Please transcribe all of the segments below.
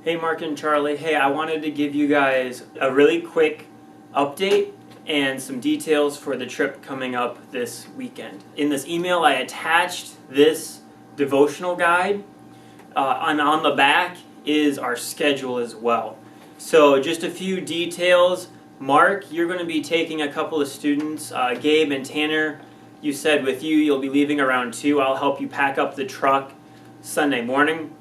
Hey Mark and Charlie, hey, I wanted to give you guys a really quick update and some details for the trip coming up this weekend. In this email I attached this devotional guide, and on the back is our schedule as well. So just a few details. Mark, you're going to be taking a couple of students, Gabe and Tanner. You said with you'll be leaving around 2. I'll help you pack up the truck Sunday morning.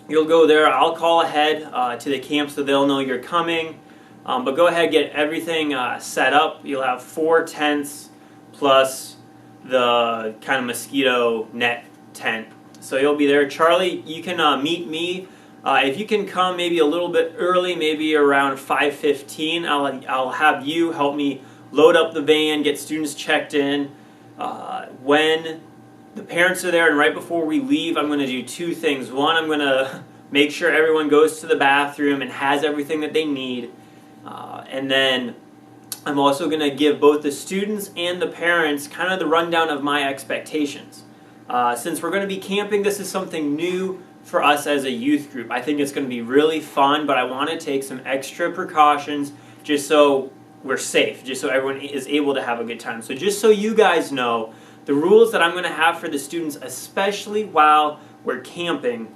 You'll go there. I'll call ahead to the camp so they'll know you're coming. But go ahead, get everything set up. You'll have 4 tents plus the kind of mosquito net tent. So you'll be there. Charlie, you can meet me. If you can come maybe a little bit early, maybe around 5:15, I'll have you help me load up the van, get students checked in. When the parents are there and right before we leave, I'm going to do 2 things. One, I'm going to make sure everyone goes to the bathroom and has everything that they need. And then I'm also going to give both the students and the parents kind of the rundown of my expectations. Since we're going to be camping, this is something new for us as a youth group. I think it's going to be really fun, but I want to take some extra precautions just so we're safe, just so everyone is able to have a good time. So just so you guys know, the rules that I'm going to have for the students, especially while we're camping,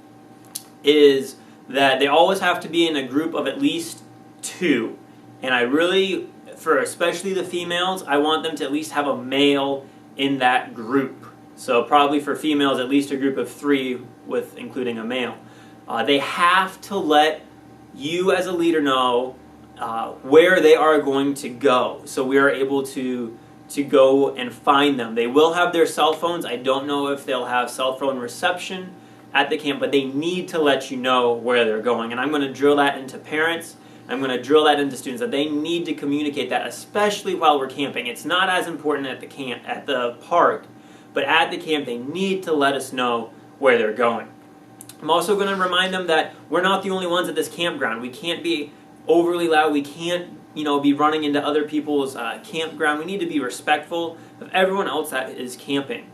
is that they always have to be in a group of at least 2. And I really, for especially the females, I want them to at least have a male in that group. So probably for females, at least a group of 3 with including a male. They have to let you as a leader know where they are going to go, so we are able to go and find them. They will have their cell phones. I don't know if they'll have cell phone reception at the camp, but they need to let you know where they're going. And I'm going to drill that into parents. I'm going to drill that into students, that they need to communicate that, especially while we're camping. It's not as important at the camp, at the park, but at the camp they need to let us know where they're going. I'm also going to remind them that we're not the only ones at this campground. We can't be overly loud. We can't be running into other people's campground. We need to be respectful of everyone else that is camping.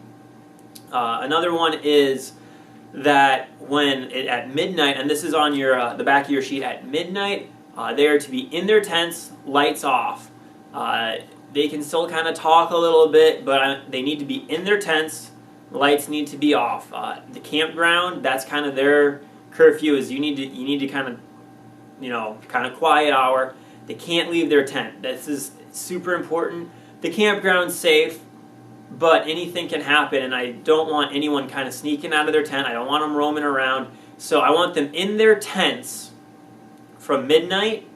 Another one is that at midnight, and this is on your the back of your sheet, at midnight they are to be in their tents, lights off. They can still kind of talk a little bit, but they need to be in their tents. Lights need to be off. The campground, that's kind of their curfew. Is you need to kind of quiet hour. They can't leave their tent. This is super important. The campground's safe, but anything can happen, and I don't want anyone kind of sneaking out of their tent. I don't want them roaming around. So I want them in their tents from midnight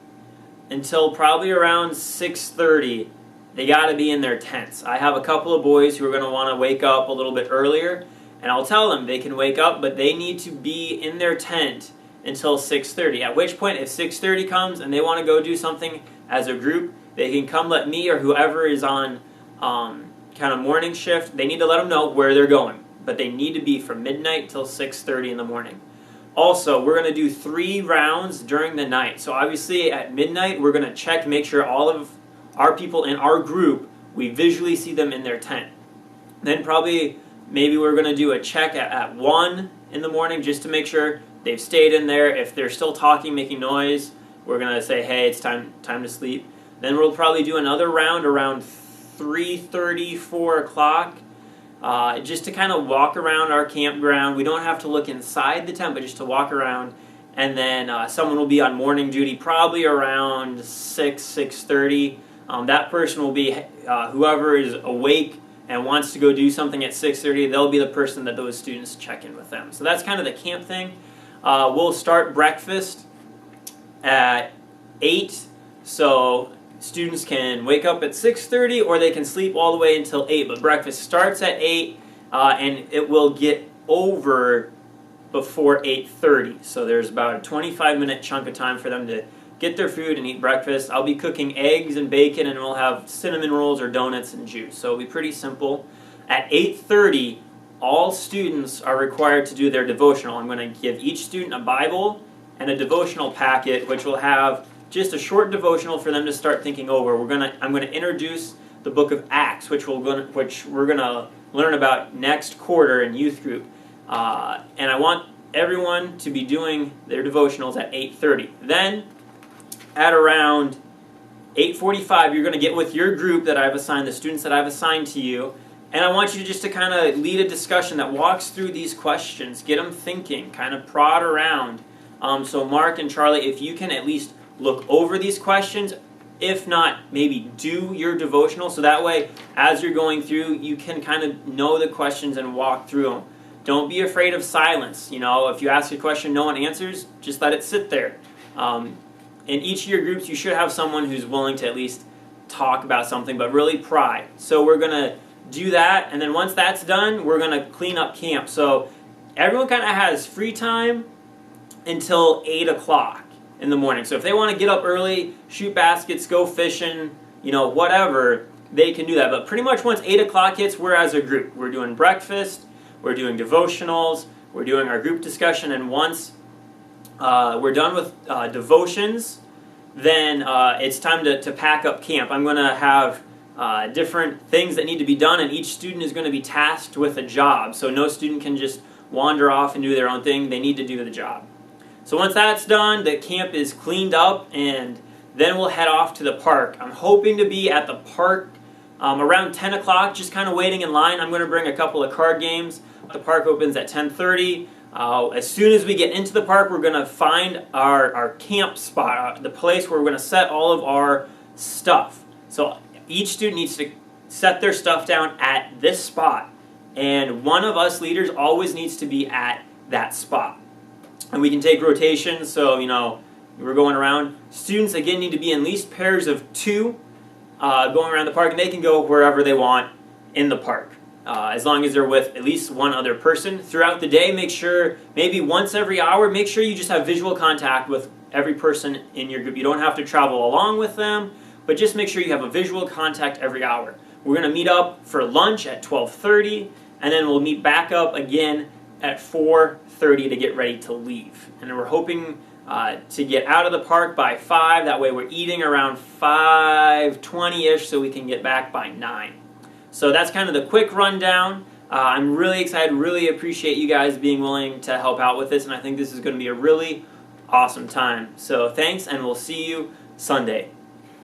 until probably around 6:30. They got to be in their tents. I have a couple of boys who are going to want to wake up a little bit earlier, and I'll tell them they can wake up, but they need to be in their tent until 6:30, at which point if 6:30 comes and they want to go do something as a group, they can come let me or whoever is on kind of morning shift, they need to let them know where they're going, but they need to be from midnight till 6:30 in the morning. Also, we're going to do 3 rounds during the night. So obviously at midnight we're going to check to make sure all of our people in our group, we visually see them in their tent. Then maybe we're going to do a check at 1 in the morning just to make sure they've stayed in there. If they're still talking, making noise, we're going to say, hey, it's time to sleep. Then we'll probably do another round around 3:30, 4 o'clock, just to kind of walk around our campground. We don't have to look inside the tent, but just to walk around. And then someone will be on morning duty probably around 6:30. That person will be whoever is awake and wants to go do something at 6:30. They'll be the person that those students check in with them. So that's kind of the camp thing. We'll start breakfast at 8, so students can wake up at 6:30 or they can sleep all the way until 8. But breakfast starts at 8 and it will get over before 8:30. So there's about a 25-minute chunk of time for them to get their food and eat breakfast. I'll be cooking eggs and bacon, and we'll have cinnamon rolls or donuts and juice. So it'll be pretty simple. At 8:30, all students are required to do their devotional. I'm going to give each student a Bible and a devotional packet, which will have just a short devotional for them to start thinking over. I'm going to introduce the book of Acts, which we're going to learn about next quarter in youth group. And I want everyone to be doing their devotionals at 8:30. Then at around 8:45, you're going to get with your group that I've assigned, the students that I've assigned to you, and I want you to kind of lead a discussion that walks through these questions, get them thinking, kind of prod around. So Mark and Charlie, if you can at least look over these questions, if not, maybe do your devotional, so that way, as you're going through, you can kind of know the questions and walk through them. Don't be afraid of silence. If you ask a question no one answers, just let it sit there. In each of your groups, you should have someone who's willing to at least talk about something, but really pry. So we're going to do that, and then once that's done, we're going to clean up camp. So everyone kind of has free time until 8 o'clock in the morning. So if they want to get up early, shoot baskets, go fishing, whatever, they can do that. But pretty much once 8 o'clock hits, we're as a group. We're doing breakfast, we're doing devotionals, we're doing our group discussion, and once we're done with devotions, then it's time to pack up camp. I'm going to have different things that need to be done, and each student is going to be tasked with a job. So no student can just wander off and do their own thing. They need to do the job. So once that's done, the camp is cleaned up, and then we'll head off to the park. I'm hoping to be at the park around 10 o'clock, just kind of waiting in line. I'm going to bring a couple of card games. The park opens at 10:30. As soon as we get into the park, we're going to find our camp spot, the place where we're going to set all of our stuff. So each student needs to set their stuff down at this spot, and one of us leaders always needs to be at that spot. And we can take rotations, so we're going around. Students again need to be in at least pairs of 2 going around the park, and they can go wherever they want in the park. As long as they're with at least one other person. Throughout the day, make sure, maybe once every hour, make sure you just have visual contact with every person in your group. You don't have to travel along with them, but just make sure you have a visual contact every hour. We're going to meet up for lunch at 12:30, and then we'll meet back up again at 4:30 to get ready to leave. And we're hoping to get out of the park by 5. That way we're eating around 5:20-ish so we can get back by 9. So that's kind of the quick rundown. I'm really excited, really appreciate you guys being willing to help out with this, and I think this is going to be a really awesome time. So thanks, and we'll see you Sunday.